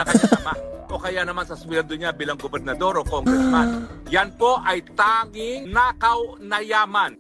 ng kanyang ama o kaya naman sa sweldo niya bilang gobernador o congressman. Yan po ay tanging nakaw na yaman.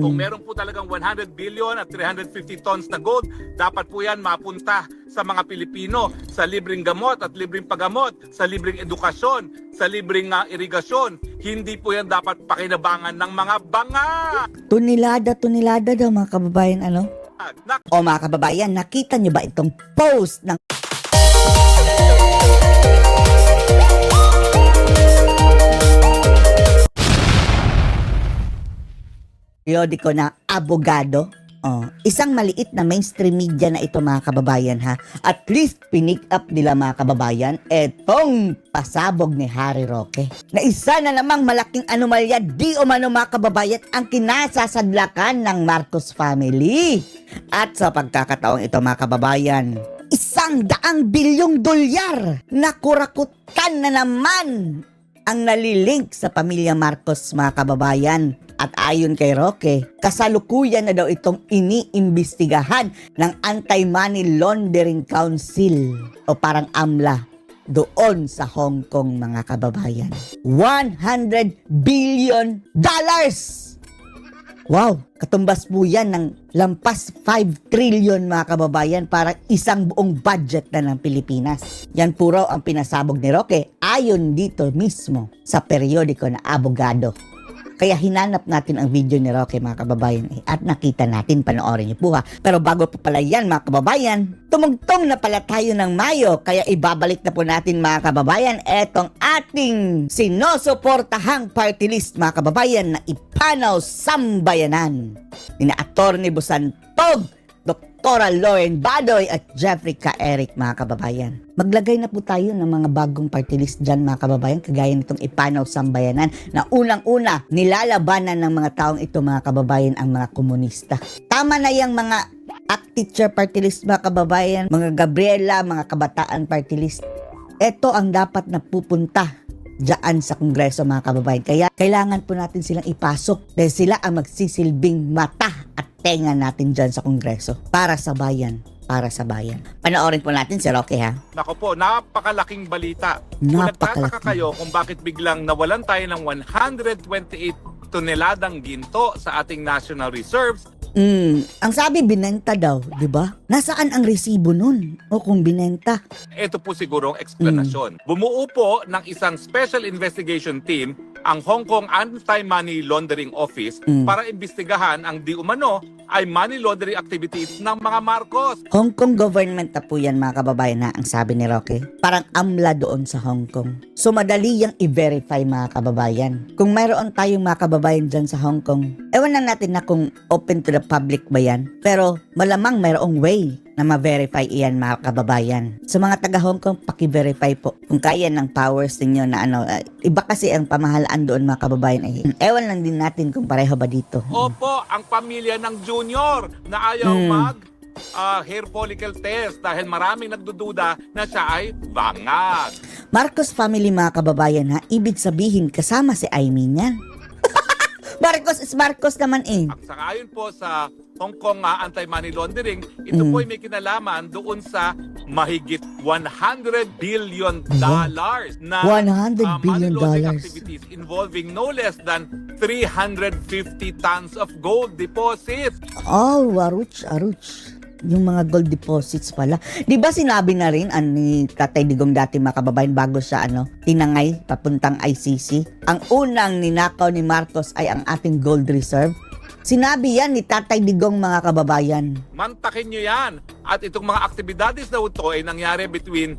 Kung meron po talagang 100 billion at 350 tons na gold, dapat po yan mapunta sa mga Pilipino sa libreng gamot at libreng paggamot, sa libreng edukasyon, sa libreng irigasyon. Hindi po yan dapat pakinabangan ng mga banga. Tunilada daw mga kababayan, ano? O mga kababayan, nakita niyo ba itong post ng periodiko na abogado? Isang maliit na mainstream media na ito mga kababayan ha. At least pinick up nila mga kababayan etong pasabog ni Harry Roque. Na isa na namang malaking anomalya di umano mga kababayan ang kinasasadlakan ng Marcos family. At sa pagkakataong ito mga kababayan, 100 bilyong dolyar na kurakutan na naman ang nalilink sa pamilya Marcos mga kababayan. At ayon kay Roque, kasalukuyan na daw itong iniimbestigahan ng Anti-Money Laundering Council o parang AMLA doon sa Hong Kong mga kababayan. $100 billion! Wow! Katumbas po yan ng lampas 5 trillion mga kababayan para isang buong budget na ng Pilipinas. Yan po raw ang pinasabog ni Roque ayon dito mismo sa periodiko na abogado. Kaya hinanap natin ang video ni Roque mga kababayan at nakita natin, panoorin niyo po ha. Pero bago pa pala yan mga kababayan, tumugtong na pala tayo ng Mayo. Kaya ibabalik na po natin mga kababayan etong ating sinusuportahang party list mga kababayan na Ipanaw Sambayanan. Nina Atty. Busantog, Dr. Lauren Badoy at Jeffrey K. Eric mga kababayan. Maglagay na po tayo ng mga bagong party list dyan mga kababayan, kagaya nitong Ipanaw Sambayanan na unang-una nilalabanan ng mga taong ito mga kababayan ang mga komunista. Tama na yung mga ACT Teacher party list mga kababayan, mga Gabriela, mga kabataan party list. Ito ang dapat na pupunta dyan sa Kongreso mga kababayan. Kaya kailangan po natin silang ipasok dahil sila ang magsisilbing mata at tenga natin dyan sa Kongreso para sa bayan. Para sa bayan. Panoorin po natin si Roque ha. Nako po, napakalaking balita. Kung nagtataka kayo kung bakit biglang nawalan tayo ng 128 toneladang ginto sa ating National Reserves. Ang sabi binenta daw, di ba? Nasaan ang resibo nun? O kung binenta? Ito po siguro ang eksplanasyon. Bumuo po ng isang special investigation team ang Hong Kong Anti-Money Laundering Office para imbestigahan ang di umano ay money laundering activities ng mga Marcos. Hong Kong government na po yan mga kababayan na ang sabi ni Roque. Parang AMLA doon sa Hong Kong. So madali yung i-verify mga kababayan. Kung mayroon tayong mga kababayan dyan sa Hong Kong, ewan lang natin na kung open to the public ba yan. Pero malamang mayroong way na ma-verify iyan mga kababayan. Sa mga taga Hong Kong, paki-verify po kung kaya ng powers ninyo na ano. Iba kasi ang pamahalaan doon mga kababayan. Ewan lang din natin kung pareho ba dito. Opo, ang pamilya ng junior na ayaw mag hair follicle test dahil maraming nagdududa na siya ay bangag. Marcos family mga kababayan ha, ibig sabihin kasama si Amy niyan. Marcos is Marcos naman eh. Ang sangayon po sa Hong Kong anti-money laundering, ito po ay may kinalaman doon sa mahigit $100 billion na $100 billion money laundering activities involving no less than 350 tons of gold deposits. Oh, aruch. Yung mga gold deposits pala. Di ba sinabi na rin ni Tatay Digong dati mga kababayan bago siya tinangay papuntang ICC? Ang unang ninakaw ni Marcos ay ang ating gold reserve. Sinabi yan ni Tatay Digong mga kababayan. Mantakin nyo yan. At itong mga aktibidades na ito ay nangyari between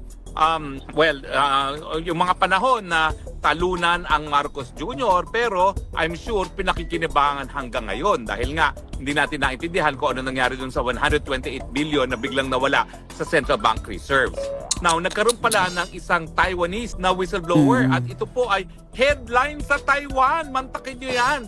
yung mga panahon na talunan ang Marcos Jr. pero I'm sure pinakikinabangan hanggang ngayon dahil nga hindi natin naintindihan kung ano nangyari dun sa 128 billion na biglang nawala sa Central Bank Reserves. Now, nagkaroon pala ng isang Taiwanese na whistleblower at ito po ay headline sa Taiwan. Mantakin nyo yan.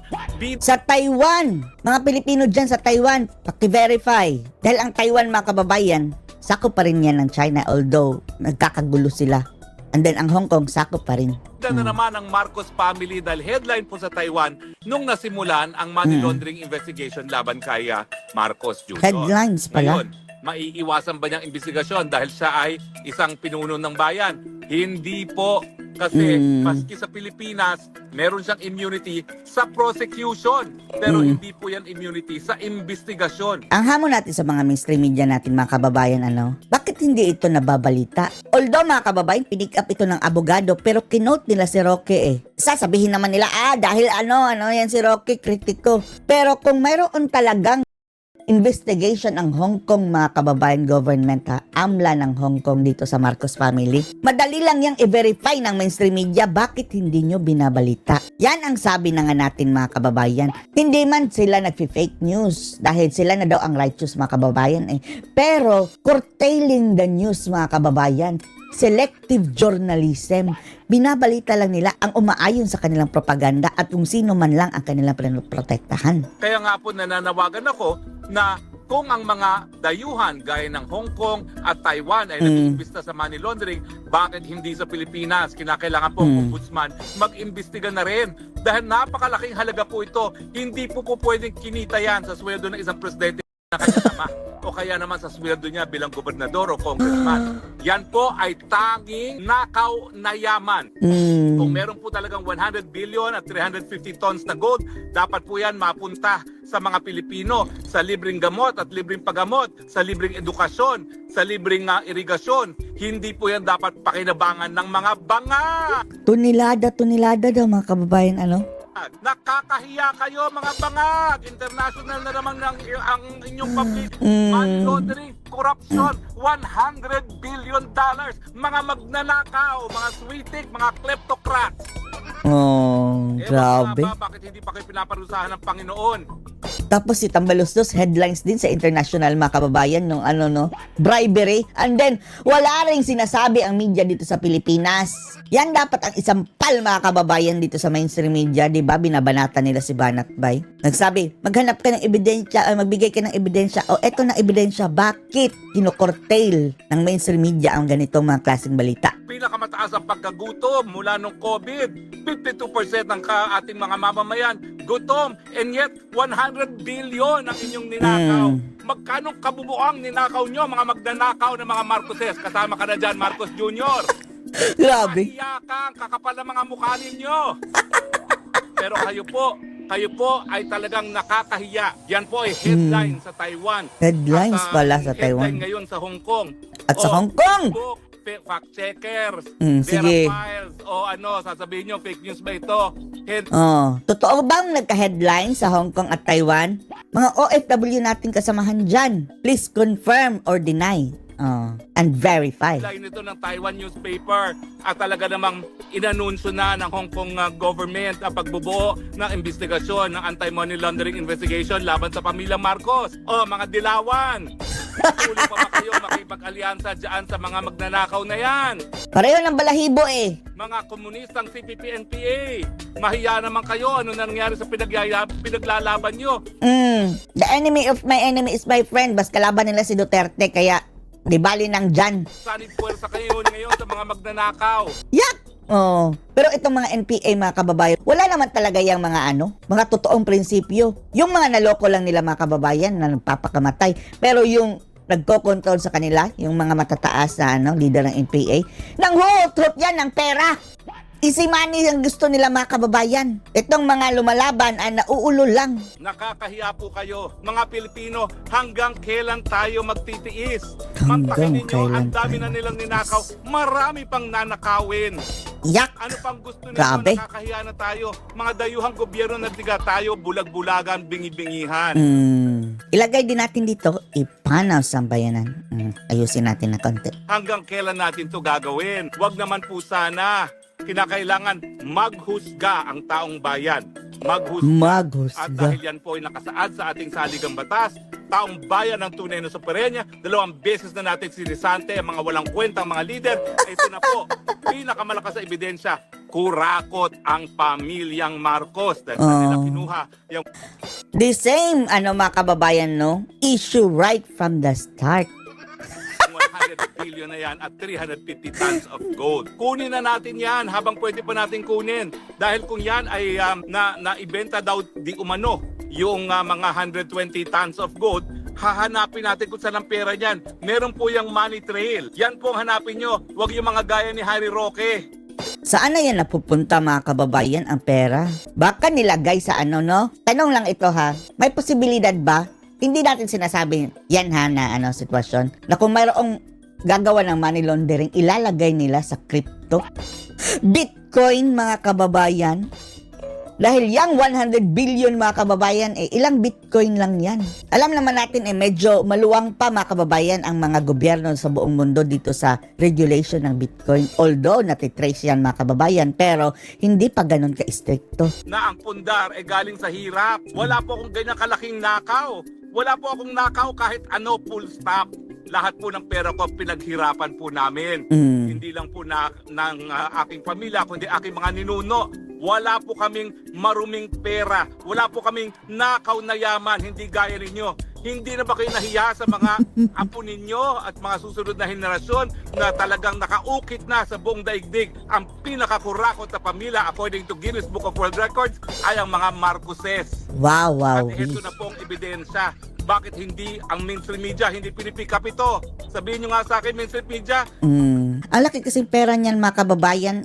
Sa Taiwan! Mga Pilipino dyan sa Taiwan, paki-verify. Dahil ang Taiwan mga kababayan, sakop pa rin yan ng China although nagkakagulo sila. And then ang Hong Kong, sakop pa rin. Na naman ang Marcos family dahil headline po sa Taiwan nung nasimulan ang money laundering investigation laban kay Marcos Jr. Headlines pala. Ngayon, Maiiwasan ba niyang investigasyon dahil siya ay isang pinuno ng bayan? Hindi po. Kasi maski sa Pilipinas, meron siyang immunity sa prosecution. Pero hindi po yan immunity sa investigasyon. Ang hamon natin sa mga mainstream media natin, mga kababayan, bakit hindi ito nababalita? Although, mga kababayan, pinick up ito ng abogado, pero kinote nila si Roque Sasabihin naman nila, dahil yan si Roque, kritiko. Pero kung mayroon talagang investigation ang Hong Kong, mga kababayan, government AMLA ng Hong Kong dito sa Marcos family, madali lang yang i-verify ng mainstream media. Bakit hindi nyo binabalita? Yan ang sabi na nga natin, mga kababayan. Hindi man sila nag-fake news dahil sila na daw ang righteous, mga kababayan pero curtailing the news, mga kababayan, selective journalism. Binabalita lang nila ang umaayon sa kanilang propaganda at kung sino man lang ang kanilang pinoprotektahan. Kaya nga po nananawagan ako na kung ang mga dayuhan gaya ng Hong Kong at Taiwan ay nag-iimbesta sa money laundering, bakit hindi sa Pilipinas? Kinakailangan po ang ombudsman mag-imbestiga na rin. Dahil napakalaking halaga po ito. Hindi po pwedeng kinita yan sa sweldo ng isang presidente na kasama o kaya naman sa sweldo niya bilang gobernador o congressman. Yan po ay tanging nakaw na yaman. Kung meron po talagang 100 billion at 350 tons na gold, dapat po yan mapunta sa mga Pilipino sa libreng gamot at libreng paggamot, sa libreng edukasyon, sa libreng irigasyon. Hindi po yan dapat pakinabangan ng mga banga. Tunilada daw, mga kababayan, Nakakahiya kayo, mga bangag. International na naman ang inyong public money laundering, corruption, $100 billion. Mga magnanakaw, mga sweetik, mga kleptocrats. Grabe. Bakit hindi pa kayo pinaparusahan ng Panginoon? Tapos si Tambalustos, headlines din sa international, mga kababayan, nung bribery. And then, wala ring sinasabi ang media dito sa Pilipinas. Yan dapat ang isang mga kababayan dito sa mainstream media, di ba? Binabanata nila si Banat Bay. Nagsabi, maghanap ka ng ebidensya, magbigay ka ng ebidensya. Eto na ebidensya, bakit kinokortail ng mainstream media ang ganitong mga klaseng balita? Pinakamataas ang pagkagutom mula nung COVID. 52% ng ating mga mamamayan gutom, and yet 100 billion ang inyong ninakaw. Magkano kabubuang ninakaw nyo, mga magnanakaw ng mga Marcoses? Kasama ka na dyan, Marcos Jr. Grabe. Kahiyakan, kakapal na mga mukha ninyo. Pero kayo po ay talagang nakakahiya. Yan po ay headline sa Taiwan. Headlines pala sa Taiwan. Headline ngayon sa Hong Kong. At sa Hong Kong! Fact checkers, sige. files, sasabihin nyo, fake news ba ito? Totoo bang nagka-headline sa Hong Kong at Taiwan? Mga OFW natin kasamahan dyan, please confirm or deny and verify. Line ito ng Taiwan newspaper at talaga namang inanunsyo na ng Hong Kong government ang pagbubuo ng investigasyon ng anti-money laundering investigation laban sa pamilyang Marcos. Mga dilawan! Tuloy pa ba kayo makipag-alyansa dyan sa mga magnanakaw na yan? Pareho ng balahibo Mga komunistang CPP-NPA, mahiya naman kayo. Ano na nangyari sa pinaglalaban nyo? The enemy of my enemy is my friend. Bas kalaban nila si Duterte, kaya di bali nang dyan. Sanib puwersa kayo ngayon sa mga magnanakaw. Yak! Pero itong mga NPA, mga kababayan, wala naman talaga yung mga totoong prinsipyo. Yung mga naloko lang nila, mga kababayan, na nagpapakamatay. Pero yung nagko-control sa kanila, yung mga matataas na leader ng NPA, nang hutrot yan ng pera. Easy money ang gusto nila, mga kababayan. Itong mga lumalaban ay nauulo lang. Nakakahiya po kayo, mga Pilipino. Hanggang kailan tayo magtitiis? Hanggang Mantakin ninyo, kailan ang dami tayo na nilang ninakaw. Marami pang nanakawin. Yak! Ano pang gusto ninyo? Grabe. Nakakahiya na tayo. Mga dayuhang gobyerno nagtiga tayo, bulag-bulagan, bingi-bingihan. Ilagay din natin dito, ipanaw sa bayanan. Ayusin natin na konti. Hanggang kailan natin to gagawin? Wag naman po sana. Kinakailangan maghusga ang taong bayan. Maghusga. At dahil yan po ay nakasaad sa ating saligang batas, taong bayan ng tunay na soberenya, 2 beses na natin sinisante ang mga walang kwentang mga leader. Ito na po, pinakamalakas na ebidensya, kurakot ang pamilyang Marcos. Dahil nila kinuha yung... The same, mga kababayan, issue right from the start. 100 billion na yan at 350 tons of gold. Kunin na natin yan habang pwede pa natin kunin. Dahil kung yan ay naibenta daw di umano yung mga 120 tons of gold, hahanapin natin kung saan ang pera niyan. Meron po yung money trail. Yan po ang hanapin nyo. Huwag yung mga gaya ni Harry Roque. Saan na yan napupunta mga kababayan ang pera? Baka nilagay sa ano, no? Tanong lang ito ha, may posibilidad ba? Hindi natin sinasabi yan ha na sitwasyon na kung mayroong gagawa ng money laundering, ilalagay nila sa crypto. Bitcoin mga kababayan. Dahil yung 100 billion mga kababayan, ilang Bitcoin lang yan. Alam naman natin medyo maluwang pa mga kababayan ang mga gobyerno sa buong mundo dito sa regulation ng Bitcoin. Although natitrace yan mga kababayan, pero hindi pa ganun ka-stricto. Na ang pundar galing sa hirap. Wala po akong ganyan kalaking nakaw. Wala po akong nakaw kahit ano, full stop. Lahat po ng pera ko pinaghirapan po namin. Hindi lang po ng aking pamilya, kundi aking mga ninuno. Wala po kaming maruming pera. Wala po kaming nakaw na yaman. Hindi gaya ninyo. Hindi na ba kayo nahiya sa mga apo ninyo at mga susunod na henerasyon na talagang nakaukit na sa buong daigdig? Ang pinakakurakot na pamilya according to Guinness Book of World Records ay ang mga Marcoses. Wow. At ito na pong ebidensya. Bakit hindi ang mainstream media hindi pinipick up ito? Sabihin nyo nga sa akin, mainstream media. Ang laki kasing pera niyan mga kababayan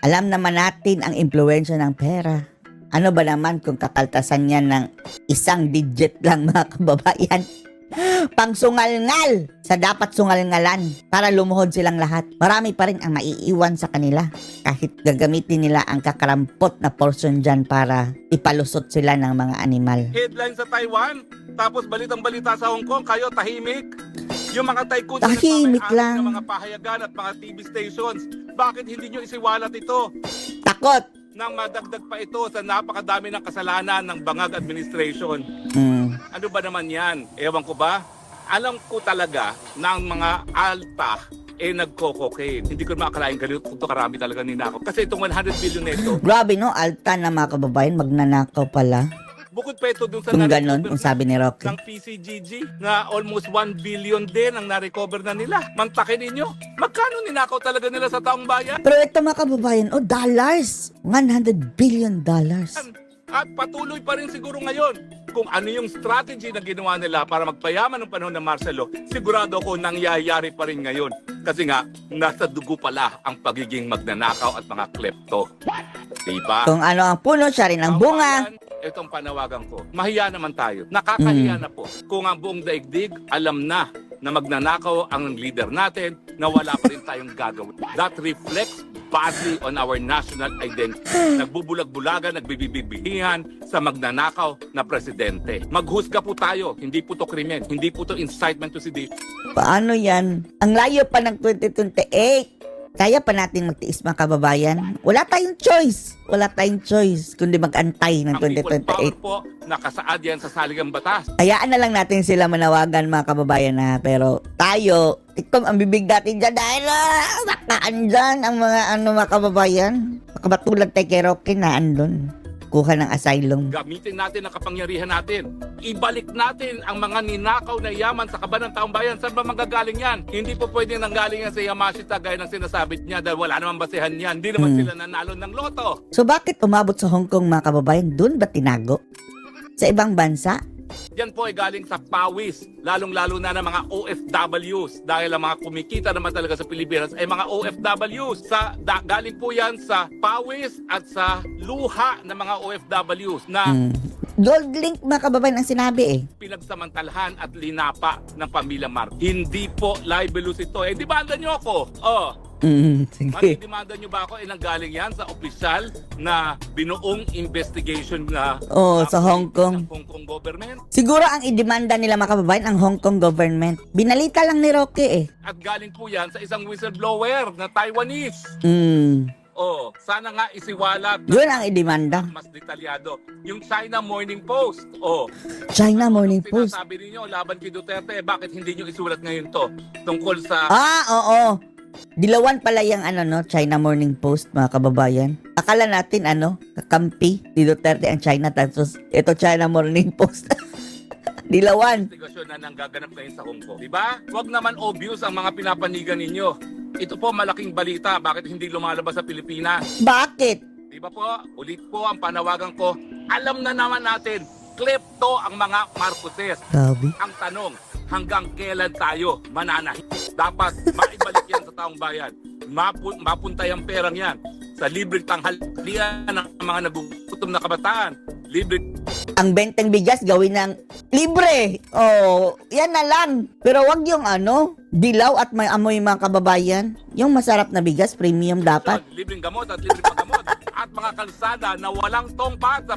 Alam naman natin ang impluwensya ng pera. Ano ba naman kung kakaltasan niyan ng isang digit lang mga kababayan? Pangsungal-ngal sa dapat sungal-ngalan para lumuhod silang lahat. Marami pa rin ang maiiwan sa kanila kahit gagamitin nila ang kakarampot na portion dyan para ipalusot sila ng mga animal. Headline sa Taiwan, tapos balitang-balita sa Hong Kong, kayo tahimik. Yung mga tycoons Tahimik lang. ng mga pahayagan at mga TV stations, bakit hindi nyo isiwalat ito? Takot! Nang madagdag pa ito sa napakadami ng kasalanan ng Bangag administration. Ano ba naman yan? Ewan ko ba? Alam ko talaga na ang mga alta nagko-cocaine. Hindi ko makakalain ganito kung karami talaga ninakaw. Kasi itong 100 billion nito, Grabe no, alta na mga kababayan, magnanakaw pala. bukod pa ito dun sa Kung ganon, kung sabi ni Rocky. ng PCGG na almost 1 billion din ang na-recover na nila. Mantakin ninyo, magkano ninakaw talaga nila sa taong bayan? Pero ito mga kababayan, dollars! $100 billion. At patuloy pa rin siguro ngayon. Kung ano yung strategy na ginawa nila para magpayaman ng panahon ng Marcelo, sigurado ako nangyayari pa rin ngayon. Kasi nga, nasa dugo pala ang pagiging magnanakaw at mga klepto. Diba? Kung ano ang puno, siya rin ang bunga. Itong panawagan ko. Mahiya naman tayo. Nakakahiya na po. Kung ang buong daigdig, alam na magnanakaw ang leader natin, na wala pa rin tayong gagawin. That reflects badly on our national identity. Nagbubulag-bulagan, nagbibibihihan sa magnanakaw na presidente. Maghusga po tayo. Hindi po to krimen. Hindi po to incitement to sedition. Paano yan? Ang layo pa ng 2028. Kaya pa natin magtiis mga kababayan? Wala tayong choice. Wala tayong choice kundi mag-antay ng Ang people power 2028. po, nakasaad yan sa saligang batas. Hayaan na lang natin sila manawagan mga kababayan na. Pero tayo, tiktom ang bibig natin dyan dahil nakaan dyan ang mga mga kababayan. Makabatulad tayo kay Rocky na andun. Kuha ng asylum. Gamitin natin ang kapangyarihan natin. Ibalik natin ang mga ninakaw na yaman sa kaban ng taong bayan. Saan ba manggagaling yan? Hindi po pwede nanggaling yan sa Yamashita gaya ng sinasabit niya dahil wala namang basehan yan. Hindi naman sila nanalo ng loto. So bakit umabot sa Hong Kong mga kababayan? Doon ba tinago? Sa ibang bansa? Yan po ay galing sa pawis, lalong-lalo na ng mga OFWs dahil ang mga kumikita naman talaga sa Pilipinas ay mga OFWs. Galing po yan sa pawis at sa luha ng mga OFWs na Gold link mga kababayan ang sinabi pinagsamantalahan at linapa ng pamilya Marcos. Hindi po libelous ito. Di ba andan nyo ako? Sige. Matidemanda nyo ba ako? Nanggaling yan sa opisyal na binuong investigation na Sa Hong Kong. ng Hong Kong government. Siguro ang idemanda nila mga kababayan ang Hong Kong government. Binalita lang ni Roque At galing po yan sa isang whistleblower na Taiwanese. Sana nga isiwalat na Yun ang idemanda. mas detalyado. Yung China Morning Post. China Morning Post. Sinasabi ninyo laban kay Duterte, bakit hindi nyo isulat ngayon to? Tungkol sa Oo. Dilawan pala yung China Morning Post mga kababayan. Akala natin kakampi ni Duterte ang China tapos ito China Morning Post. Dilawan. investigasyon na nanggaganap ngayon sa Hong Kong. Diba? Huwag naman obvious ang mga pinapanigan ninyo. Ito po malaking balita. Bakit hindi lumalabas sa Pilipinas? Bakit? Diba po? Ulit po ang panawagan ko. Alam na naman natin, klepto ang mga Marcoses. Grabe. Ang tanong, hanggang kailan tayo mananahi? Dapat maibalik yan sa taong bayan. Mapuntay ang perang yan sa libreng tanghalian ng mga nagugutom na kabataan. Libre. Ang benteng bigas gawin ng libre. Oh, yan na lang. Pero wag yung dilaw at may amoy mga kababayan. Yung masarap na bigas, premium dapat. Libreng gamot at libreng paggamot. At mga kalsada na walang tongpat sa